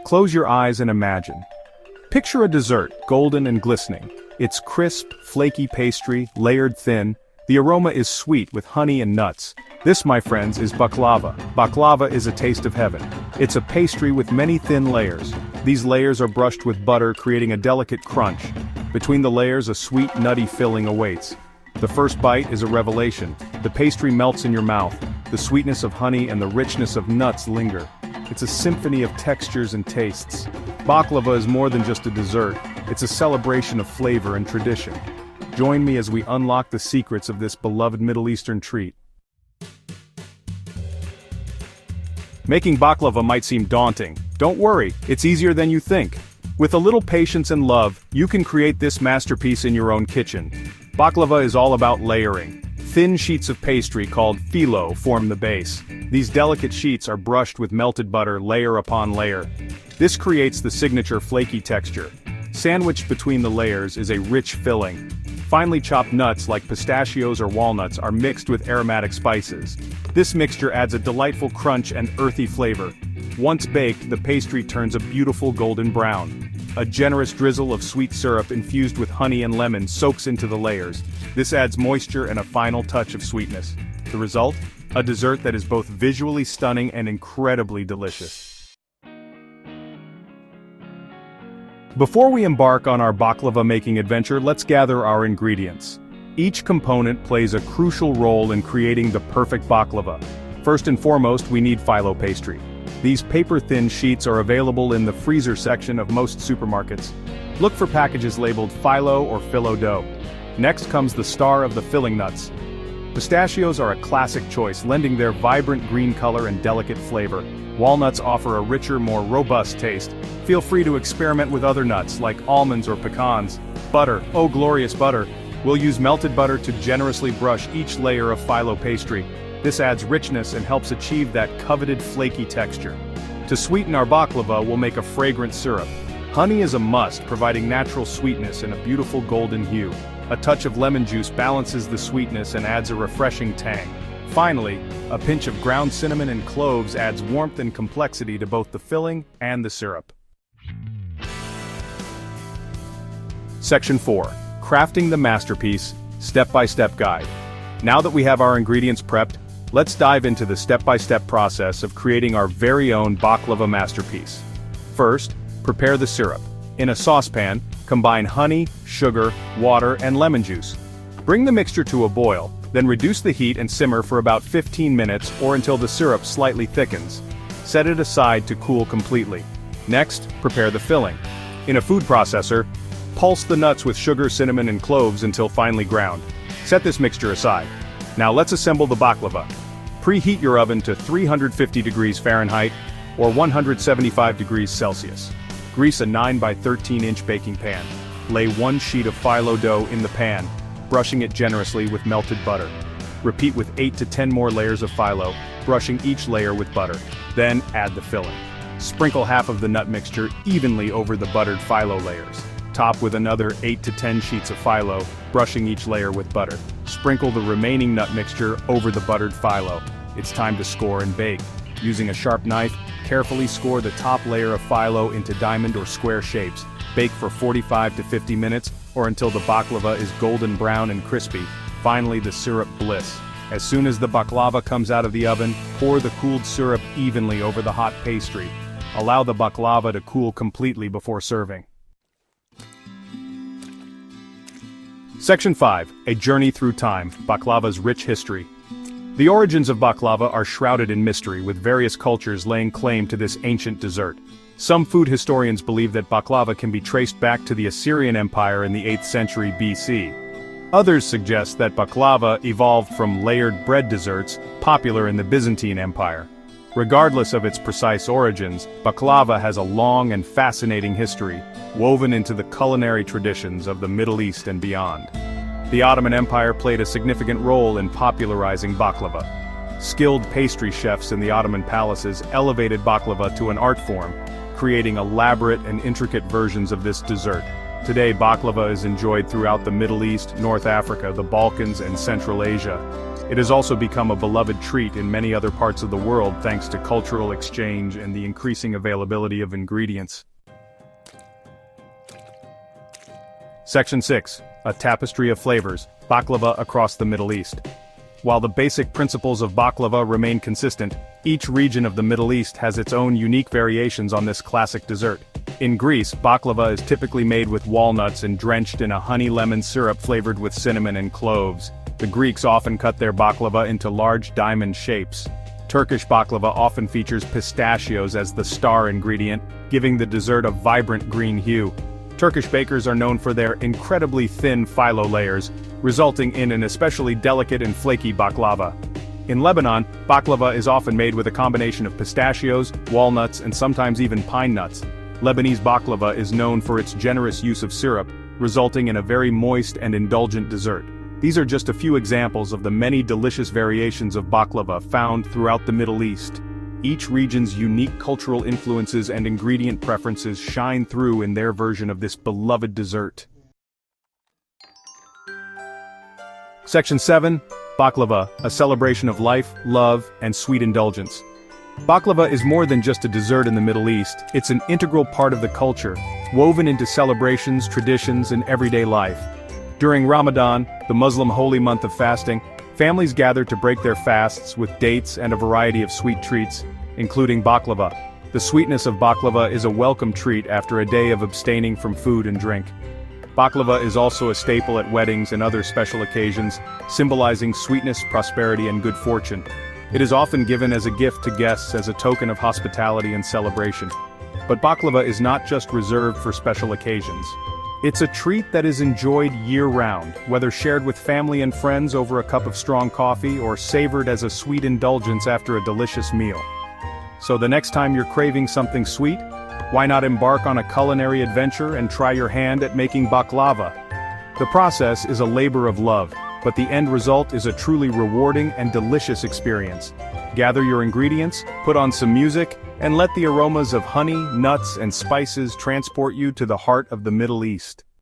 Close your eyes and imagine. Picture a dessert, golden and glistening. It's crisp, flaky pastry, layered thin. The aroma is sweet with honey and nuts. This, my friends, is baklava. Baklava is a taste of heaven. It's a pastry with many thin layers. These layers are brushed with butter, creating a delicate crunch. Between the layers, a sweet, nutty filling awaits. The first bite is a revelation. The pastry melts in your mouth. The sweetness of honey and the richness of nuts linger. It's a symphony of textures and tastes. Baklava is more than just a dessert. It's a celebration of flavor and tradition. Join me as we unlock the secrets of this beloved Middle Eastern treat. Making baklava might seem daunting. Don't worry, it's easier than you think. With a little patience and love, you can create this masterpiece in your own kitchen. Baklava is all about layering. Thin sheets of pastry called Filo form the base. These delicate sheets are brushed with melted butter layer upon layer. This creates the signature flaky texture. Sandwiched between the layers is a rich filling. Finely chopped nuts like pistachios or walnuts are mixed with aromatic spices. This mixture adds a delightful crunch and earthy flavor. Once baked, the pastry turns a beautiful golden brown. A generous drizzle of sweet syrup infused with honey and lemon soaks into the layers. This adds moisture and a final touch of sweetness. The result? A dessert that is both visually stunning and incredibly delicious. Before we embark on our baklava making adventure, let's gather our ingredients. Each component plays a crucial role in creating the perfect baklava. First and foremost, we need Filo pastry. These paper-thin sheets are available in the freezer section of most supermarkets. Look for packages labeled Filo or Filo dough. Next comes the star of the filling nuts. Pistachios are a classic choice, lending their vibrant green color and delicate flavor. Walnuts offer a richer, more robust taste. Feel free to experiment with other nuts like almonds or pecans. Butter, oh glorious butter. We'll use melted butter to generously brush each layer of Filo pastry. This adds richness and helps achieve that coveted flaky texture. To sweeten our baklava, we'll make a fragrant syrup. Honey is a must, providing natural sweetness and a beautiful golden hue. A touch of lemon juice balances the sweetness and adds a refreshing tang. Finally, a pinch of ground cinnamon and cloves adds warmth and complexity to both the filling and the syrup. Section 4. Crafting the masterpiece, step-by-step guide. Now that we have our ingredients prepped, let's dive into the step-by-step process of creating our very own baklava masterpiece. First, prepare the syrup. In a saucepan, combine honey, sugar, water, and lemon juice. Bring the mixture to a boil, then reduce the heat and simmer for about 15 minutes or until the syrup slightly thickens. Set it aside to cool completely. Next, prepare the filling. In a food processor, pulse the nuts with sugar, cinnamon, and cloves until finely ground. Set this mixture aside. Now let's assemble the baklava. Preheat your oven to 350 degrees Fahrenheit or 175 degrees Celsius. Grease a 9 by 13 inch baking pan. Lay one sheet of Filo dough in the pan, brushing it generously with melted butter. Repeat with 8 to 10 more layers of Filo, brushing each layer with butter. Then add the filling. Sprinkle half of the nut mixture evenly over the buttered Filo layers. Top with another 8 to 10 sheets of Filo, brushing each layer with butter. Sprinkle the remaining nut mixture over the buttered Filo. It's time to score and bake. Using a sharp knife, carefully score the top layer of Filo into diamond or square shapes. Bake for 45 to 50 minutes, or until the baklava is golden brown and crispy. Finally, the syrup bliss. As soon as the baklava comes out of the oven, pour the cooled syrup evenly over the hot pastry. Allow the baklava to cool completely before serving. Section 5. A journey through time, baklava's rich history. The origins of baklava are shrouded in mystery, with various cultures laying claim to this ancient dessert. Some food historians believe that baklava can be traced back to the Assyrian Empire in the 8th century BC. Others suggest that baklava evolved from layered bread desserts, popular in the Byzantine Empire. Regardless of its precise origins, baklava has a long and fascinating history, woven into the culinary traditions of the Middle East and beyond. The Ottoman Empire played a significant role in popularizing baklava. Skilled pastry chefs in the Ottoman palaces elevated baklava to an art form, creating elaborate and intricate versions of this dessert. Today, baklava is enjoyed throughout the Middle East, North Africa, the Balkans, and Central Asia. It has also become a beloved treat in many other parts of the world thanks to cultural exchange and the increasing availability of ingredients. Section 6. A tapestry of flavors, baklava across the Middle East. While the basic principles of baklava remain consistent, each region of the Middle East has its own unique variations on this classic dessert. In Greece, baklava is typically made with walnuts and drenched in a honey-lemon syrup flavored with cinnamon and cloves. The Greeks often cut their baklava into large diamond shapes. Turkish baklava often features pistachios as the star ingredient, giving the dessert a vibrant green hue. Turkish bakers are known for their incredibly thin Filo layers, resulting in an especially delicate and flaky baklava. In Lebanon, baklava is often made with a combination of pistachios, walnuts, and sometimes even pine nuts. Lebanese baklava is known for its generous use of syrup, resulting in a very moist and indulgent dessert. These are just a few examples of the many delicious variations of baklava found throughout the Middle East. Each region's unique cultural influences and ingredient preferences shine through in their version of this beloved dessert. Section 7. Baklava, a celebration of life, love, and sweet indulgence. Baklava is more than just a dessert in the Middle East, it's an integral part of the culture, woven into celebrations, traditions, and everyday life. During Ramadan, the Muslim holy month of fasting, families gather to break their fasts with dates and a variety of sweet treats, including baklava. The sweetness of baklava is a welcome treat after a day of abstaining from food and drink. Baklava is also a staple at weddings and other special occasions, symbolizing sweetness, prosperity, and good fortune. It is often given as a gift to guests as a token of hospitality and celebration. But baklava is not just reserved for special occasions. It's a treat that is enjoyed year-round, whether shared with family and friends over a cup of strong coffee or savored as a sweet indulgence after a delicious meal. So the next time you're craving something sweet, why not embark on a culinary adventure and try your hand at making baklava? The process is a labor of love, but the end result is a truly rewarding and delicious experience. Gather your ingredients, put on some music, and let the aromas of honey, nuts, and spices transport you to the heart of the Middle East.